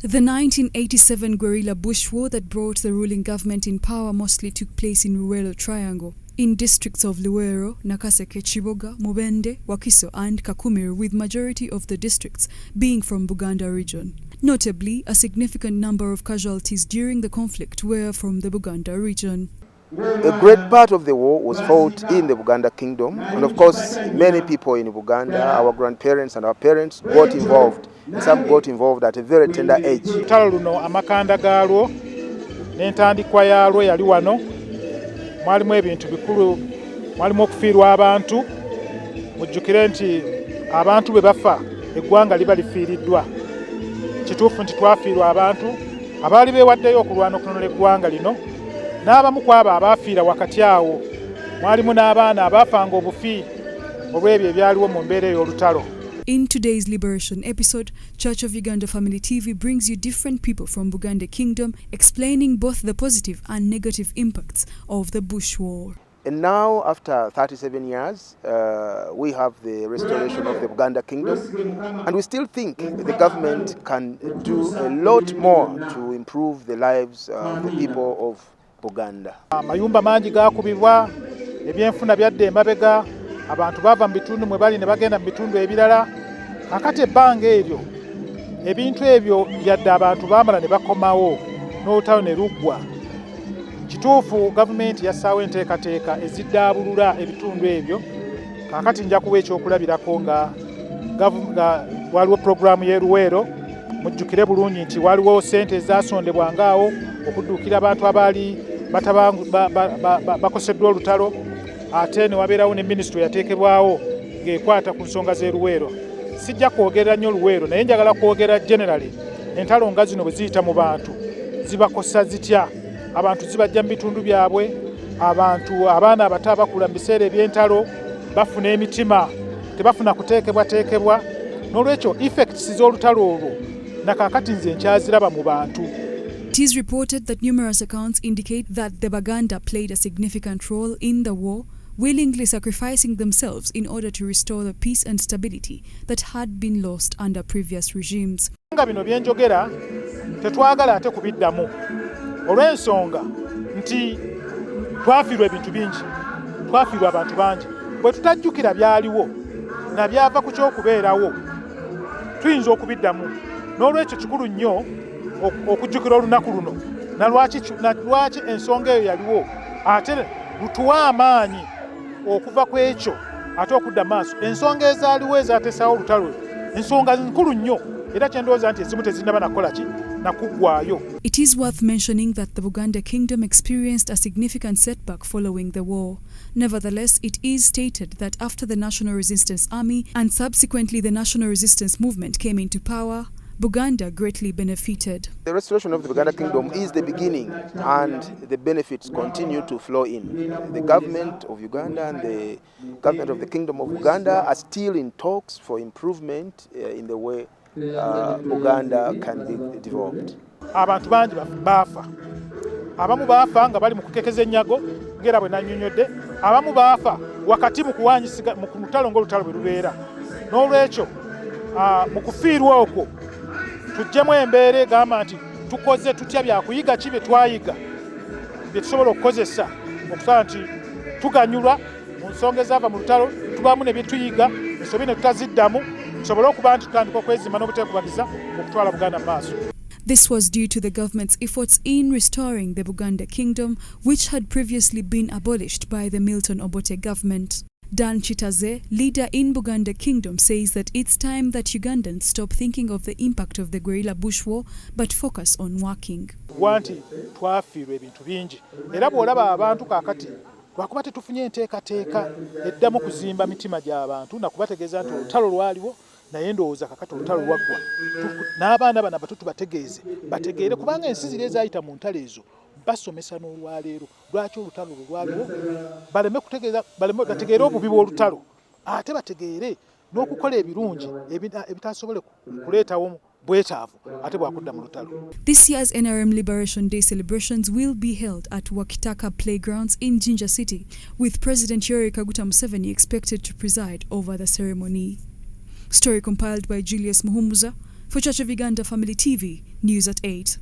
The 1987 guerrilla bush war that brought the ruling government in power mostly took place in Ruwero Triangle, in districts of Luwero, Nakaseke, Chiboga, Mubende, Wakiso and Kakumiru, with majority of the districts being from Buganda region. Notably, a significant number of casualties during the conflict were from the Buganda region. A great part of the war was fought in the Buganda Kingdom, and of course many people in Buganda, our grandparents and our parents, got involved. Some got involved at a very tender age. Olutalo luno amakanda gaalwo n'entandikwa yaalwo yali wano, mwalimu ebintu bikulu, mwalimu okufiirwa abantu. Mujjukire nti abantu bwe bafa eggwanga liba lifiiriddwa. Kituufu nti twafiirwa abantu abaali beewaddeyo okulwana okununula eggwanga lino, n'abamu ku abo abaafiira wakati awo mwalimu n'abaana abaafanga obufi olw'ebyo ebyaliwo mu mbeera ey'olutalo. In today's Liberation episode, Church of Uganda Family TV brings you different people from Buganda Kingdom explaining both the positive and negative impacts of the bush war. And now, after 37 years, we have the restoration of the Buganda Kingdom, and we still think the government can do a lot more to improve the lives of the people of Buganda. Amayumba mangi gaakubibwa, ebyenfuna byadde emabega, abantu bava mu bitundu mwe bali ne bagenda mu bitundu ebirala. Kakati ebbanga eryo ebintu ebyo yadde abantu baamala ne bakomawo n'olutalo ne luggwa. Kituufu gavumenti yassaawo enteekateeka eziddaabulula ebitundu ebyo. Kakati nja kuwa ekyokulabirako nga waliwo pulogulaamu y'e Luweero. Mujjukire bulungi nti waliwo ssente ezaasondebwangaawo okudduukira abantu abaali bakoseddwa olutalo. Ate ne wabeerawo ne minisitule yateekebwawo ng'ekwata ku nsonga z'e Luweero. Sijja kwogera nnyo Luweero, naye njagala kwogera generally entalo nga zino bwe ziyita mu bantu zibakosa zitya. Abantu zibajja mu bitundu byabwe, abaana abato abakula mu biseera eby'entalo bafuna emitima, tebafuna kuteekebwateekebwa. N'olwekyo effects z'olutalo olwo nakakati nze nkyaziraba mu bantu. It is reported that numerous accounts indicate that the Baganda played a significant role in the war, willingly sacrificing themselves in order to restore the peace and stability that had been lost under previous regimes. Nga bino byenjogera tetwagala ate kubiddamu olw'ensonga nti twafiirwa ebintu bingi, twafiirwa abantu bangi. Bwe tutajjukira byaliwo na byava ku ky'okubeerawo tuyinza okubiddamu. N'olwekyo kikulu nnyo okujjukira olunaku luno na lwaki ensonga eyo yaliwo, ate lutuwa amaanyi okuva ku ekyo ate okudda maaso. Ensonga ezaaliwo ezaateesaawo olutalo ensonga nkulu nnyo, era kye ndowooza nti ezimu tezinnaba nakola ki nakuggwaayo. It is worth mentioning that the Buganda Kingdom experienced a significant setback following the war. Nevertheless, it is stated that after the National Resistance Army and subsequently the National Resistance Movement came into power, Buganda greatly benefited. The restoration of the Buganda Kingdom is the beginning, and the benefits continue to flow in. The government of Uganda and the government of the Kingdom of Uganda are still in talks for improvement in the way Buganda can be developed. Abantu bangi baafa. Abamu baafa nga bali mu kukekeza ennyago ng'era bwe nannyonnyodde. Abamu baafa wakati mu kuwanyisiga mu lutalo ng'olutalo bwe lubeera. N'olwekyo mu kufiirwa okwo tuggyemu embeera egamba nti tukoze tutya byakuyiga ki bye twayiga bye tusobola okukozesa okusala nti tuganyulwa mu nsonga ezaava mu lutalo, tubaamu ne bye tuyiga ensobi ne tutaziddamu, tusobole okuba nti tutandika okwezimba n'obuteekubagiza okutwala Buganda mu maaso. This was due to the government's efforts in restoring the Buganda Kingdom, which had previously been abolished by the Milton Obote government. Dan Chitaze, leader in Buganda Kingdom, says that it's time that Ugandans stop thinking of the impact of the guerrilla bush war but focus on working. Wanti twafiirwa ebintu bingi, era bw'olaba abantu kaakati lwakuba tetufunye enteekateeka eddamu kuzimba mitima gy'abantu na kubategeeza nti olutalo lwaliwo naye ndowooza kakati olutalo lwaggwa. N'abaana bano abato tubategeeze bategeere, kubanga ensi ziri ezaayita mu ntalo ezo basomesa n'olwaleero lwaki olutalo lwaliwo, baleme kutegeeza, bategeere obubi bw'olutalo, ate bategeere n'okukola ebirungi ebitasobole kuleetawo bwetaavu ate bwakudda mu lutalo. This year's NRM Liberation Day celebrations will be held at Wakitaka Playgrounds in Jinja City, with President Yoweri Kaguta Museveni expected to preside over the ceremony. Story compiled by Julius Muhumuza, For Church of Uganda Family TV, News at 8.